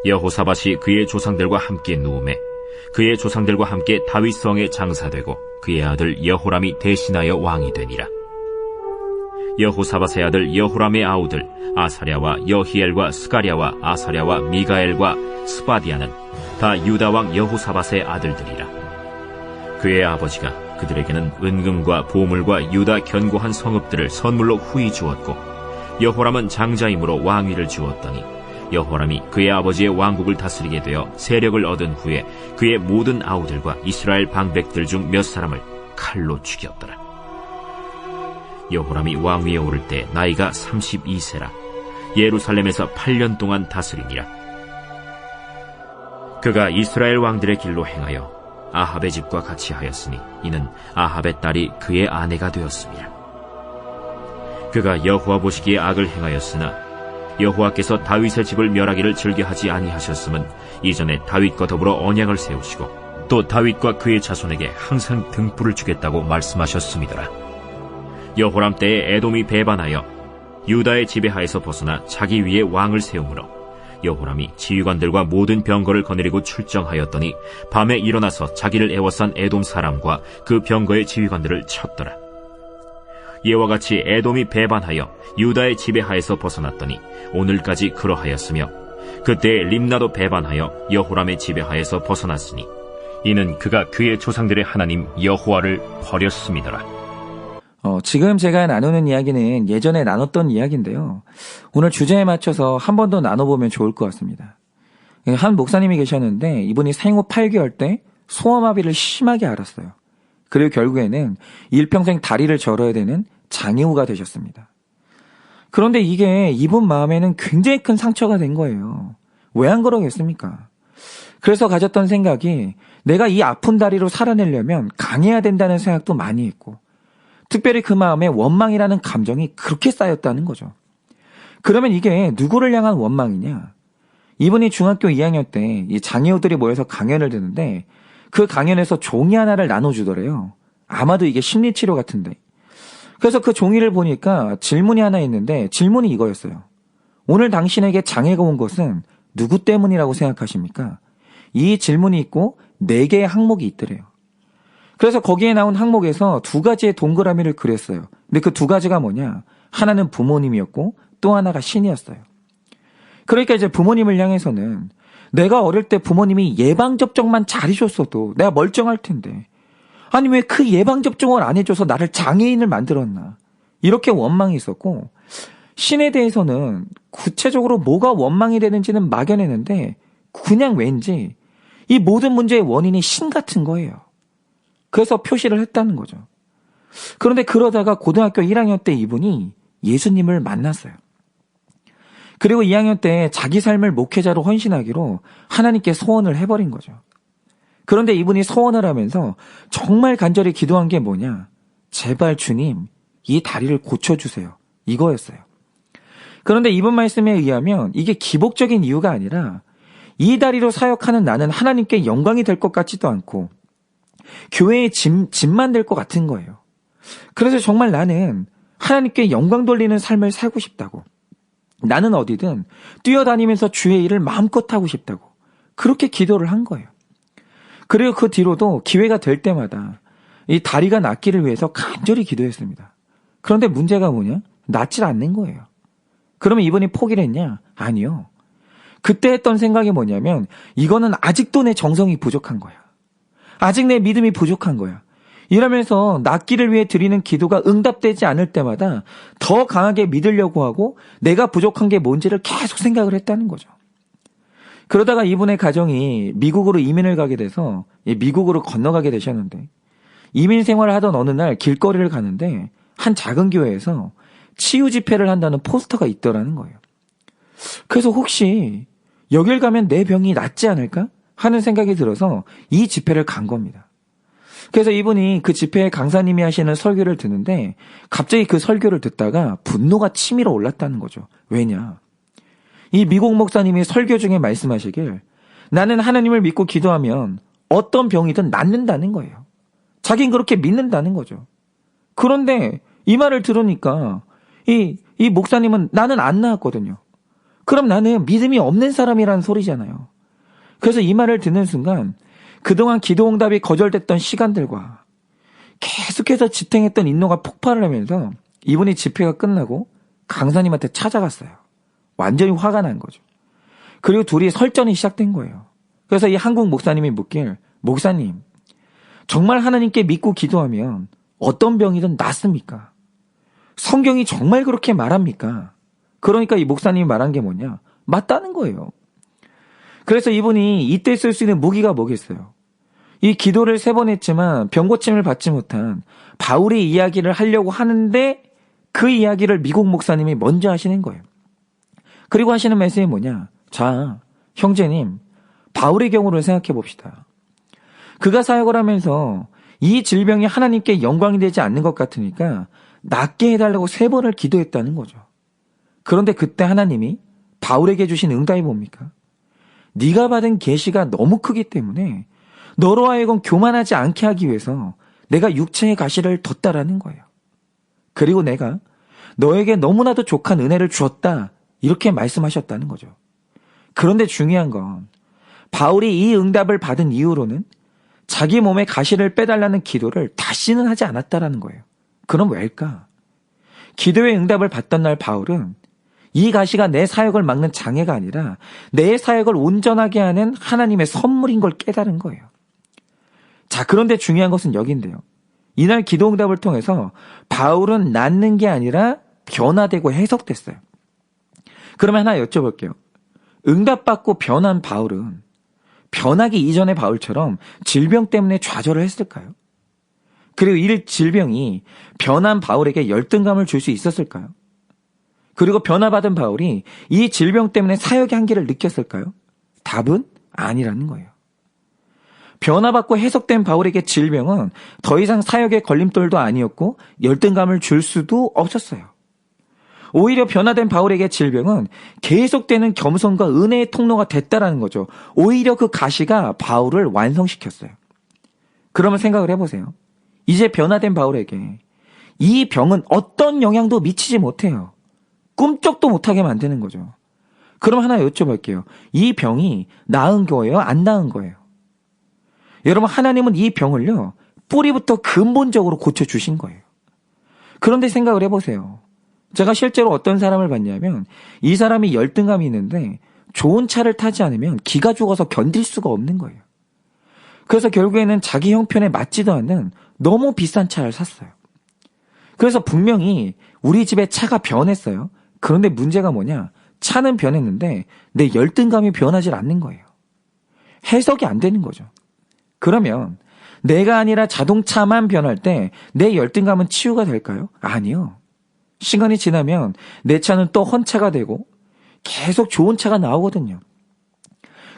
여호사밧이 그의 조상들과 함께 누우매 그의 조상들과 함께 다윗성에 장사되고 그의 아들 여호람이 대신하여 왕이 되니라. 여호사밧의 아들 여호람의 아우들 아사랴와 여히엘과 스가랴와 아사랴와 미가엘과 스바디아는 다 유다왕 여호사밧의 아들들이라. 그의 아버지가 그들에게는 은금과 보물과 유다 견고한 성읍들을 선물로 후히 주었고, 여호람은 장자이므로 왕위를 주었더니 여호람이 그의 아버지의 왕국을 다스리게 되어 세력을 얻은 후에 그의 모든 아우들과 이스라엘 방백들 중 몇 사람을 칼로 죽였더라. 여호람이 왕위에 오를 때 나이가 32세라 예루살렘에서 8년 동안 다스리니라. 그가 이스라엘 왕들의 길로 행하여 아합의 집과 같이 하였으니 이는 아합의 딸이 그의 아내가 되었습니다. 그가 여호와 보시기에 악을 행하였으나 여호와께서 다윗의 집을 멸하기를 즐겨하지 아니하셨음은 이전에 다윗과 더불어 언약을 세우시고 또 다윗과 그의 자손에게 항상 등불을 주겠다고 말씀하셨음이더라. 여호람 때에 에돔이 배반하여 유다의 지배하에서 벗어나 자기 위에 왕을 세우므로 여호람이 지휘관들과 모든 병거를 거느리고 출정하였더니 밤에 일어나서 자기를 애워싼 에돔 사람과 그 병거의 지휘관들을 쳤더라. 이와 같이 에돔이 배반하여 유다의 지배하에서 벗어났더니 오늘까지 그러하였으며, 그때 림나도 배반하여 여호람의 지배하에서 벗어났으니 이는 그가 그의 조상들의 하나님 여호와를 버렸음이더라. 지금 제가 나누는 이야기는 예전에 나눴던 이야기인데요. 오늘 주제에 맞춰서 한 번 더 나눠보면 좋을 것 같습니다. 한 목사님이 계셨는데 이분이 생후 8개월 때 소아마비를 심하게 앓았어요. 그리고 결국에는 일평생 다리를 절어야 되는 장애우가 되셨습니다. 그런데 이게 이분 마음에는 굉장히 큰 상처가 된 거예요. 왜 안 그러겠습니까? 그래서 가졌던 생각이 내가 이 아픈 다리로 살아내려면 강해야 된다는 생각도 많이 했고, 특별히 그 마음에 원망이라는 감정이 그렇게 쌓였다는 거죠. 그러면 이게 누구를 향한 원망이냐? 이분이 중학교 2학년 때 이 장애우들이 모여서 강연을 듣는데 그 강연에서 종이 하나를 나눠주더래요. 아마도 이게 심리치료 같은데. 그래서 그 종이를 보니까 질문이 하나 있는데 질문이 이거였어요. 오늘 당신에게 장애가 온 것은 누구 때문이라고 생각하십니까? 이 질문이 있고 4개의 항목이 있더래요. 그래서 거기에 나온 항목에서 2가지의 동그라미를 그렸어요. 근데 그 2가지가 뭐냐? 하나는 부모님이었고 또 하나가 신이었어요. 그러니까 이제 부모님을 향해서는 내가 어릴 때 부모님이 예방접종만 잘해줬어도 내가 멀쩡할 텐데, 아니 왜 그 예방접종을 안 해줘서 나를 장애인을 만들었나, 이렇게 원망이 있었고, 신에 대해서는 구체적으로 뭐가 원망이 되는지는 막연했는데 그냥 왠지 이 모든 문제의 원인이 신 같은 거예요. 그래서 표시를 했다는 거죠. 그런데 그러다가 고등학교 1학년 때 이분이 예수님을 만났어요. 그리고 2학년 때 자기 삶을 목회자로 헌신하기로 하나님께 소원을 해버린 거죠. 그런데 이분이 소원을 하면서 정말 간절히 기도한 게 뭐냐? 제발 주님, 이 다리를 고쳐주세요. 이거였어요. 그런데 이번 말씀에 의하면 이게 기복적인 이유가 아니라 이 다리로 사역하는 나는 하나님께 영광이 될 것 같지도 않고 교회의 짐만 될 것 같은 거예요. 그래서 정말 나는 하나님께 영광 돌리는 삶을 살고 싶다고, 나는 어디든 뛰어다니면서 주의 일을 마음껏 하고 싶다고 그렇게 기도를 한 거예요. 그리고 그 뒤로도 기회가 될 때마다 이 다리가 낫기를 위해서 간절히 기도했습니다. 그런데 문제가 뭐냐? 낫질 않는 거예요. 그러면 이분이 포기를 했냐? 아니요. 그때 했던 생각이 뭐냐면 이거는 아직도 내 정성이 부족한 거야. 아직 내 믿음이 부족한 거야. 이러면서 낫기를 위해 드리는 기도가 응답되지 않을 때마다 더 강하게 믿으려고 하고 내가 부족한 게 뭔지를 계속 생각을 했다는 거죠. 그러다가 이분의 가정이 미국으로 이민을 가게 돼서 미국으로 건너가게 되셨는데, 이민 생활을 하던 어느 날 길거리를 가는데 한 작은 교회에서 치유 집회를 한다는 포스터가 있더라는 거예요. 그래서 혹시 여길 가면 내 병이 낫지 않을까 하는 생각이 들어서 이 집회를 간 겁니다. 그래서 이분이 그 집회에 강사님이 하시는 설교를 듣는데 갑자기 그 설교를 듣다가 분노가 치밀어 올랐다는 거죠. 왜냐? 이 미국 목사님이 설교 중에 말씀하시길 나는 하나님을 믿고 기도하면 어떤 병이든 낫는다는 거예요. 자긴 그렇게 믿는다는 거죠. 그런데 이 말을 들으니까 이 목사님은 나는 안 나았거든요. 그럼 나는 믿음이 없는 사람이라는 소리잖아요. 그래서 이 말을 듣는 순간 그동안 기도응답이 거절됐던 시간들과 계속해서 지탱했던 인노가 폭발을 하면서 이분이 집회가 끝나고 강사님한테 찾아갔어요. 완전히 화가 난 거죠. 그리고 둘이 설전이 시작된 거예요. 그래서 이 한국 목사님이 묻길, 목사님, 정말 하나님께 믿고 기도하면 어떤 병이든 낫습니까? 성경이 정말 그렇게 말합니까? 그러니까 이 목사님이 말한 게 뭐냐? 맞다는 거예요. 그래서 이분이 이때 쓸 수 있는 무기가 뭐겠어요? 이 기도를 3번 했지만 병고침을 받지 못한 바울의 이야기를 하려고 하는데 그 이야기를 미국 목사님이 먼저 하시는 거예요. 그리고 하시는 말씀이 뭐냐? 자, 형제님, 바울의 경우를 생각해 봅시다. 그가 사역을 하면서 이 질병이 하나님께 영광이 되지 않는 것 같으니까 낫게 해달라고 3번을 기도했다는 거죠. 그런데 그때 하나님이 바울에게 주신 응답이 뭡니까? 네가 받은 계시가 너무 크기 때문에 너로 하여금 교만하지 않게 하기 위해서 내가 육체의 가시를 뒀다라는 거예요. 그리고 내가 너에게 너무나도 족한 은혜를 주었다 이렇게 말씀하셨다는 거죠. 그런데 중요한 건 바울이 이 응답을 받은 이후로는 자기 몸에 가시를 빼달라는 기도를 다시는 하지 않았다라는 거예요. 그럼 왜일까? 기도의 응답을 받던 날 바울은 이 가시가 내 사역을 막는 장애가 아니라 내 사역을 온전하게 하는 하나님의 선물인 걸 깨달은 거예요. 자, 그런데 중요한 것은 여기인데요. 이날 기도 응답을 통해서 바울은 낫는 게 아니라 변화되고 해석됐어요. 그러면 하나 여쭤볼게요. 응답받고 변한 바울은 변하기 이전의 바울처럼 질병 때문에 좌절을 했을까요? 그리고 이 질병이 변한 바울에게 열등감을 줄 수 있었을까요? 그리고 변화받은 바울이 이 질병 때문에 사역의 한계를 느꼈을까요? 답은 아니라는 거예요. 변화받고 해석된 바울에게 질병은 더 이상 사역의 걸림돌도 아니었고 열등감을 줄 수도 없었어요. 오히려 변화된 바울에게 질병은 계속되는 겸손과 은혜의 통로가 됐다라는 거죠. 오히려 그 가시가 바울을 완성시켰어요. 그러면 생각을 해보세요. 이제 변화된 바울에게 이 병은 어떤 영향도 미치지 못해요. 꿈쩍도 못하게 만드는 거죠. 그럼 하나 여쭤볼게요. 이 병이 나은 거예요? 안 나은 거예요? 여러분, 하나님은 이 병을요, 뿌리부터 근본적으로 고쳐주신 거예요. 그런데 생각을 해보세요. 제가 실제로 어떤 사람을 봤냐면 이 사람이 열등감이 있는데 좋은 차를 타지 않으면 기가 죽어서 견딜 수가 없는 거예요. 그래서 결국에는 자기 형편에 맞지도 않는 너무 비싼 차를 샀어요. 그래서 분명히 우리 집에 차가 변했어요. 그런데 문제가 뭐냐? 차는 변했는데 내 열등감이 변하지 않는 거예요. 해석이 안 되는 거죠. 그러면 내가 아니라 자동차만 변할 때 내 열등감은 치유가 될까요? 아니요. 시간이 지나면 내 차는 또 헌차가 되고 계속 좋은 차가 나오거든요.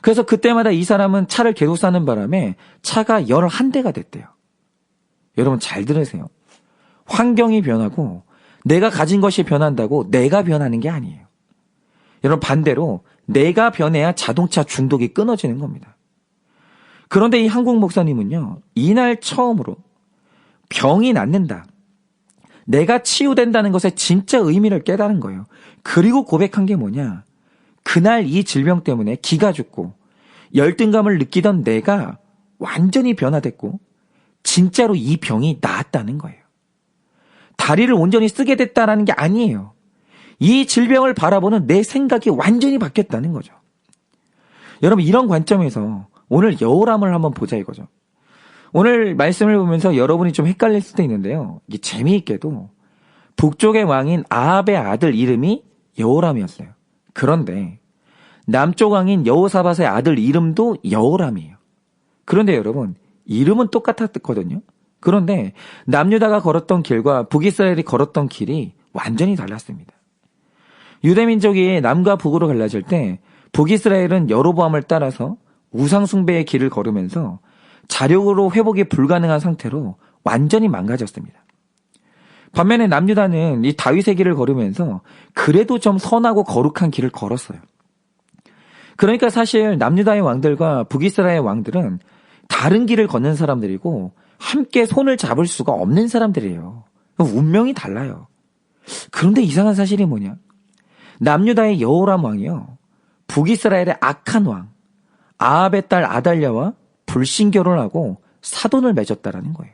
그래서 그때마다 이 사람은 차를 계속 사는 바람에 차가 11대가 됐대요. 여러분 잘 들으세요. 환경이 변하고 내가 가진 것이 변한다고 내가 변하는 게 아니에요. 여러분 반대로 내가 변해야 자동차 중독이 끊어지는 겁니다. 그런데 이 한국 목사님은요. 이날 처음으로 병이 낫는다. 내가 치유된다는 것의 진짜 의미를 깨달은 거예요. 그리고 고백한 게 뭐냐. 그날 이 질병 때문에 기가 죽고 열등감을 느끼던 내가 완전히 변화됐고 진짜로 이 병이 나았다는 거예요. 다리를 온전히 쓰게 됐다라는 게 아니에요. 이 질병을 바라보는 내 생각이 완전히 바뀌었다는 거죠. 여러분 이런 관점에서 오늘 여호람을 한번 보자 이거죠. 오늘 말씀을 보면서 여러분이 좀 헷갈릴 수도 있는데요. 이게 재미있게도 북쪽의 왕인 아합의 아들 이름이 여호람이었어요. 그런데 남쪽 왕인 여호사밧의 아들 이름도 여호람이에요. 그런데 여러분 이름은 똑같았거든요. 그런데 남유다가 걸었던 길과 북이스라엘이 걸었던 길이 완전히 달랐습니다. 유대민족이 남과 북으로 갈라질 때 북이스라엘은 여로보암을 따라서 우상숭배의 길을 걸으면서 자력으로 회복이 불가능한 상태로 완전히 망가졌습니다. 반면에 남유다는 이 다윗의 길을 걸으면서 그래도 좀 선하고 거룩한 길을 걸었어요. 그러니까 사실 남유다의 왕들과 북이스라엘의 왕들은 다른 길을 걷는 사람들이고 함께 손을 잡을 수가 없는 사람들이에요. 운명이 달라요. 그런데 이상한 사실이 뭐냐? 남유다의 여호람 왕이요, 북이스라엘의 악한 왕 아합의 딸 아달랴와 불신 결혼하고 사돈을 맺었다라는 거예요.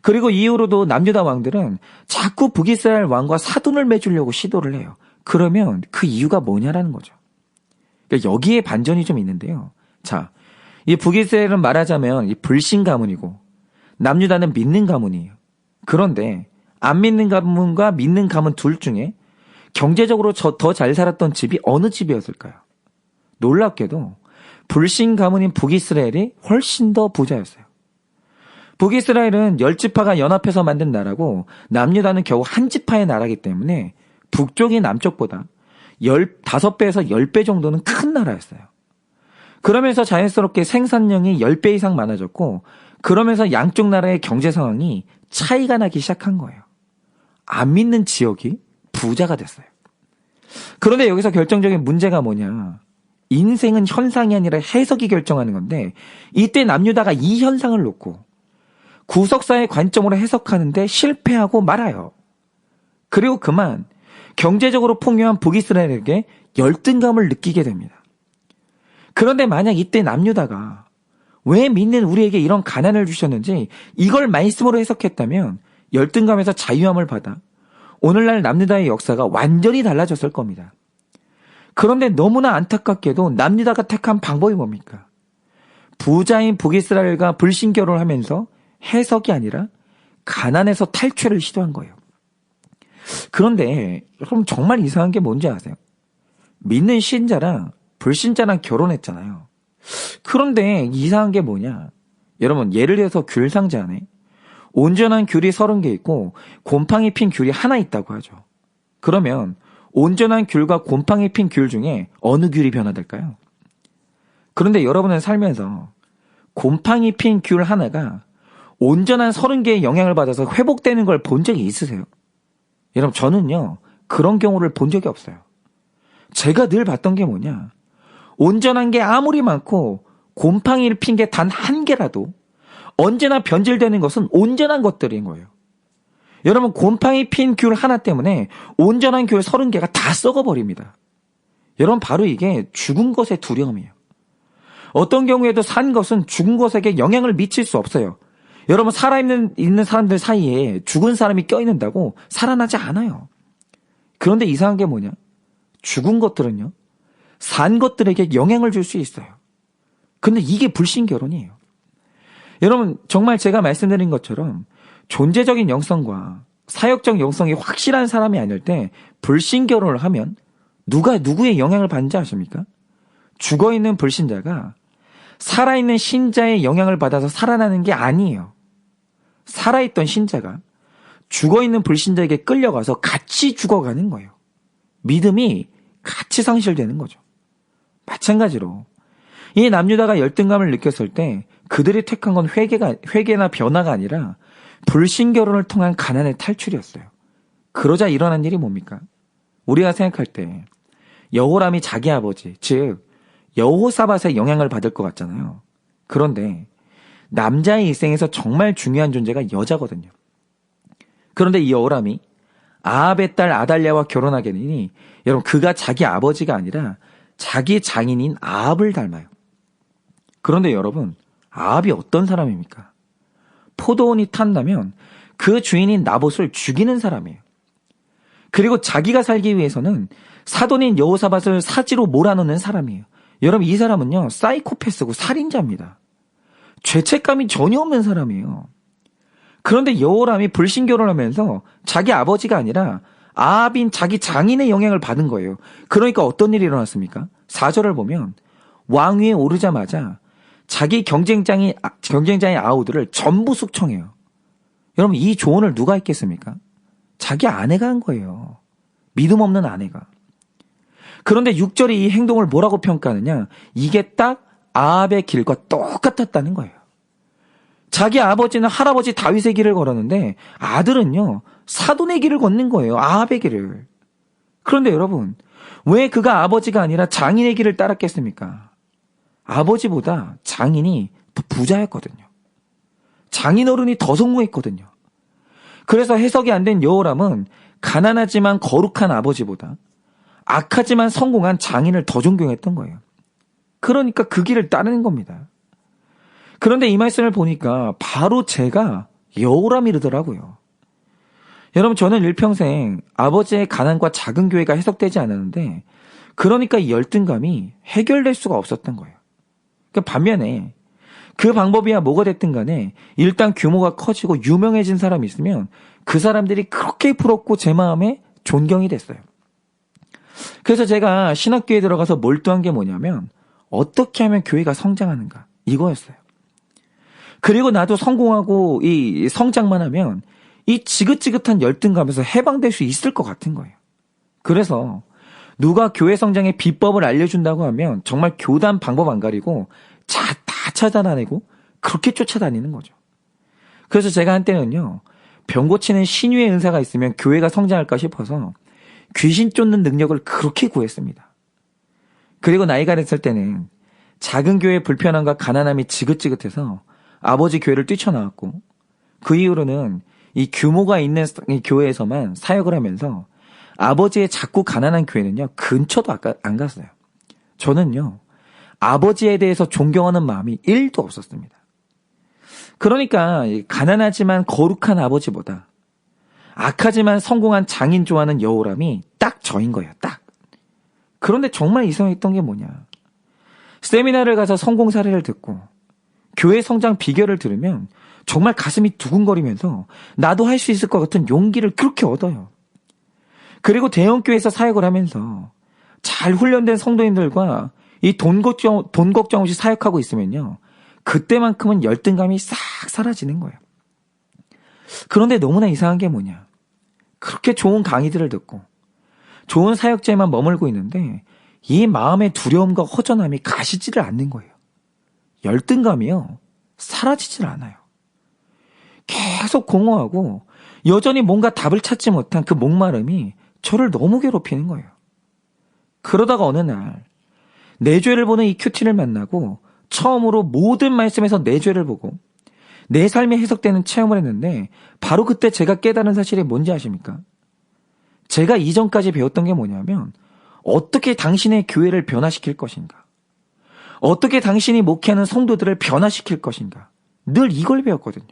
그리고 이후로도 남유다 왕들은 자꾸 북이스라엘 왕과 사돈을 맺으려고 시도를 해요. 그러면 그 이유가 뭐냐라는 거죠. 그러니까 여기에 반전이 좀 있는데요. 자, 이 북이스라엘은 말하자면 이 불신 가문이고 남유다는 믿는 가문이에요. 그런데 안 믿는 가문과 믿는 가문 둘 중에 경제적으로 더 잘 살았던 집이 어느 집이었을까요? 놀랍게도 불신 가문인 북이스라엘이 훨씬 더 부자였어요. 북이스라엘은 10지파가 연합해서 만든 나라고 남유다는 겨우 한 지파의 나라이기 때문에 북쪽이 남쪽보다 5배에서 10배 정도는 큰 나라였어요. 그러면서 자연스럽게 생산량이 10배 이상 많아졌고, 그러면서 양쪽 나라의 경제 상황이 차이가 나기 시작한 거예요. 안 믿는 지역이 부자가 됐어요. 그런데 여기서 결정적인 문제가 뭐냐. 인생은 현상이 아니라 해석이 결정하는 건데, 이때 남유다가 이 현상을 놓고 구석사의 관점으로 해석하는데 실패하고 말아요. 그리고 그만 경제적으로 풍요한 북이스라엘에게 열등감을 느끼게 됩니다. 그런데 만약 이때 남유다가 왜 믿는 우리에게 이런 가난을 주셨는지 이걸 말씀으로 해석했다면 열등감에서 자유함을 받아 오늘날 남유다의 역사가 완전히 달라졌을 겁니다. 그런데 너무나 안타깝게도 남유다가 택한 방법이 뭡니까? 부자인 북이스라엘과 불신 결혼을 하면서 해석이 아니라 가난에서 탈출을 시도한 거예요. 그런데 여러분 정말 이상한 게 뭔지 아세요? 믿는 신자랑 불신자랑 결혼했잖아요. 그런데 이상한 게 뭐냐? 여러분 예를 들어서 귤 상자 안에 온전한 귤이 30개 있고 곰팡이 핀 귤이 하나 있다고 하죠. 그러면 온전한 귤과 곰팡이 핀 귤 중에 어느 귤이 변화될까요? 그런데 여러분은 살면서 곰팡이 핀 귤 하나가 온전한 30개의 영향을 받아서 회복되는 걸 본 적이 있으세요? 여러분 저는요 그런 경우를 본 적이 없어요. 제가 늘 봤던 게 뭐냐, 온전한 게 아무리 많고 곰팡이를 핀 게 단 한 개라도 언제나 변질되는 것은 온전한 것들인 거예요. 여러분 곰팡이 핀 귤 하나 때문에 온전한 귤 30개가 다 썩어버립니다. 여러분 바로 이게 죽은 것의 두려움이에요. 어떤 경우에도 산 것은 죽은 것에게 영향을 미칠 수 없어요. 여러분 살아있는 사람들 사이에 죽은 사람이 껴있는다고 살아나지 않아요. 그런데 이상한 게 뭐냐, 죽은 것들은요 산 것들에게 영향을 줄 수 있어요. 근데 이게 불신결혼이에요. 여러분 정말 제가 말씀드린 것처럼 존재적인 영성과 사역적 영성이 확실한 사람이 아닐 때 불신결혼을 하면 누가 누구의 영향을 받는지 아십니까? 죽어있는 불신자가 살아있는 신자의 영향을 받아서 살아나는 게 아니에요. 살아있던 신자가 죽어있는 불신자에게 끌려가서 같이 죽어가는 거예요. 믿음이 같이 상실되는 거죠. 마찬가지로 이 남유다가 열등감을 느꼈을 때 그들이 택한 건 회개나 변화가 아니라 불신결혼을 통한 가난의 탈출이었어요. 그러자 일어난 일이 뭡니까? 우리가 생각할 때 여호람이 자기 아버지, 즉 여호사밧의 영향을 받을 것 같잖아요. 그런데 남자의 일생에서 정말 중요한 존재가 여자거든요. 그런데 이 여호람이 아합의 딸 아달랴와 결혼하게 되니 여러분 그가 자기 아버지가 아니라 자기 장인인 아합을 닮아요. 그런데 여러분 아합이 어떤 사람입니까? 포도원이 탔다면 그 주인인 나봇을 죽이는 사람이에요. 그리고 자기가 살기 위해서는 사돈인 여호사밧을 사지로 몰아넣는 사람이에요. 여러분 이 사람은요 사이코패스고 살인자입니다. 죄책감이 전혀 없는 사람이에요. 그런데 여호람이 불신결혼하면서 자기 아버지가 아니라 아합인 자기 장인의 영향을 받은 거예요. 그러니까 어떤 일이 일어났습니까? 4절을 보면 왕위에 오르자마자 자기 경쟁자의 아우들을 전부 숙청해요. 여러분 이 조언을 누가 했겠습니까? 자기 아내가 한 거예요. 믿음 없는 아내가. 그런데 6절이 이 행동을 뭐라고 평가하느냐? 이게 딱 아합의 길과 똑같았다는 거예요. 자기 아버지는 할아버지 다윗의 길을 걸었는데 아들은요 사돈의 길을 걷는 거예요. 아합의 길을. 그런데 여러분 왜 그가 아버지가 아니라 장인의 길을 따랐겠습니까? 아버지보다 장인이 더 부자였거든요. 장인어른이 더 성공했거든요. 그래서 해석이 안 된 여호람은 가난하지만 거룩한 아버지보다 악하지만 성공한 장인을 더 존경했던 거예요. 그러니까 그 길을 따르는 겁니다. 그런데 이 말씀을 보니까 바로 제가 여우람이르더라고요. 여러분, 저는 일평생 아버지의 가난과 작은 교회가 해석되지 않았는데, 그러니까 이 열등감이 해결될 수가 없었던 거예요. 그러니까 반면에 그 방법이야 뭐가 됐든 간에 일단 규모가 커지고 유명해진 사람이 있으면 그 사람들이 그렇게 부럽고 제 마음에 존경이 됐어요. 그래서 제가 신학교에 들어가서 몰두한 게 뭐냐면 어떻게 하면 교회가 성장하는가 이거였어요. 그리고 나도 성공하고 이 성장만 하면 이 지긋지긋한 열등감에서 해방될 수 있을 것 같은 거예요. 그래서 누가 교회 성장의 비법을 알려준다고 하면 정말 교단 방법 안 가리고 다 찾아다니고 그렇게 쫓아다니는 거죠. 그래서 제가 한때는요, 병 고치는 신유의 은사가 있으면 교회가 성장할까 싶어서 귀신 쫓는 능력을 그렇게 구했습니다. 그리고 나이가 됐을 때는 작은 교회의 불편함과 가난함이 지긋지긋해서 아버지 교회를 뛰쳐나왔고, 그 이후로는 이 규모가 있는 이 교회에서만 사역을 하면서 아버지의 작고 가난한 교회는요, 근처도 안 갔어요. 저는요, 아버지에 대해서 존경하는 마음이 1도 없었습니다. 그러니까 가난하지만 거룩한 아버지보다 악하지만 성공한 장인 좋아하는 여우람이 딱 저인 거예요. 딱. 그런데 정말 이상했던 게 뭐냐. 세미나를 가서 성공 사례를 듣고 교회 성장 비결을 들으면 정말 가슴이 두근거리면서 나도 할 수 있을 것 같은 용기를 그렇게 얻어요. 그리고 대형교회에서 사역을 하면서 잘 훈련된 성도님들과 이 돈 걱정 없이 사역하고 있으면요, 그때만큼은 열등감이 싹 사라지는 거예요. 그런데 너무나 이상한 게 뭐냐. 그렇게 좋은 강의들을 듣고 좋은 사역제에만 머물고 있는데 이 마음의 두려움과 허전함이 가시지를 않는 거예요. 열등감이요, 사라지질 않아요. 계속 공허하고 여전히 뭔가 답을 찾지 못한 그 목마름이 저를 너무 괴롭히는 거예요. 그러다가 어느 날 내 죄를 보는 이 큐티를 만나고 처음으로 모든 말씀에서 내 죄를 보고 내 삶이 해석되는 체험을 했는데 바로 그때 제가 깨달은 사실이 뭔지 아십니까? 제가 이전까지 배웠던 게 뭐냐면 어떻게 당신의 교회를 변화시킬 것인가, 어떻게 당신이 목회하는 성도들을 변화시킬 것인가, 늘 이걸 배웠거든요.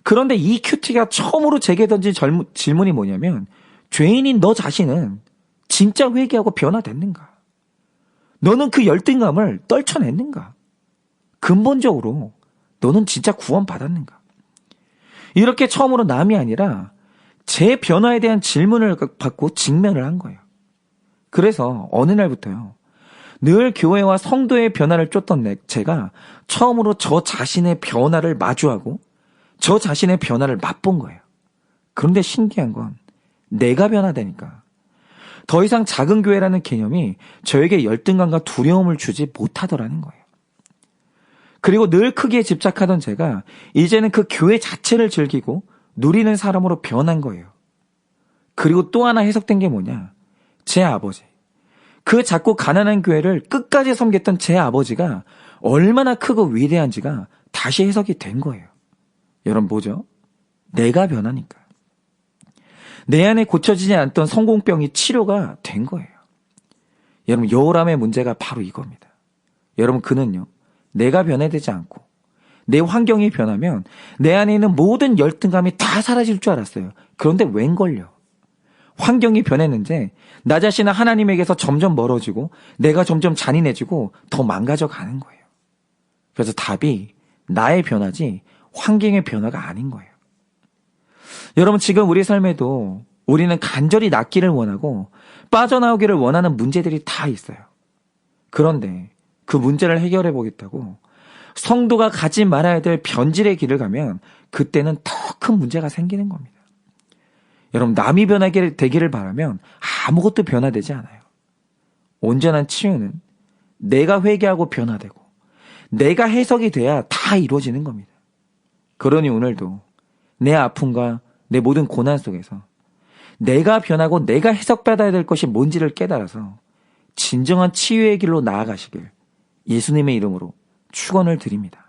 그런데 이 큐티가 처음으로 제게 던진 질문이 뭐냐면 죄인인 너 자신은 진짜 회개하고 변화됐는가? 너는 그 열등감을 떨쳐냈는가? 근본적으로 너는 진짜 구원받았는가? 이렇게 처음으로 남이 아니라 제 변화에 대한 질문을 받고 직면을 한 거예요. 그래서 어느 날부터요, 늘 교회와 성도의 변화를 쫓던 제가 처음으로 저 자신의 변화를 마주하고 저 자신의 변화를 맛본 거예요. 그런데 신기한 건 내가 변화되니까 더 이상 작은 교회라는 개념이 저에게 열등감과 두려움을 주지 못하더라는 거예요. 그리고 늘 크기에 집착하던 제가 이제는 그 교회 자체를 즐기고 누리는 사람으로 변한 거예요. 그리고 또 하나 해석된 게 뭐냐. 제 아버지. 그 작고 가난한 교회를 끝까지 섬겼던 제 아버지가 얼마나 크고 위대한지가 다시 해석이 된 거예요. 여러분 뭐죠? 내가 변하니까. 내 안에 고쳐지지 않던 성공병이 치료가 된 거예요. 여러분, 여우람의 문제가 바로 이겁니다. 여러분, 그는요, 내가 변화되지 않고 내 환경이 변하면 내 안에 있는 모든 열등감이 다 사라질 줄 알았어요. 그런데 웬걸요? 환경이 변했는데 나 자신은 하나님에게서 점점 멀어지고 내가 점점 잔인해지고 더 망가져 가는 거예요. 그래서 답이 나의 변화지 환경의 변화가 아닌 거예요. 여러분, 지금 우리 삶에도 우리는 간절히 낫기를 원하고 빠져나오기를 원하는 문제들이 다 있어요. 그런데 그 문제를 해결해 보겠다고 성도가 가지 말아야 될 변질의 길을 가면 그때는 더 큰 문제가 생기는 겁니다. 여러분, 남이 변하게 되기를 바라면 아무것도 변화되지 않아요. 온전한 치유는 내가 회개하고 변화되고 내가 해석이 돼야 다 이루어지는 겁니다. 그러니 오늘도 내 아픔과 내 모든 고난 속에서 내가 변하고 내가 해석받아야 될 것이 뭔지를 깨달아서 진정한 치유의 길로 나아가시길 예수님의 이름으로 축원을 드립니다.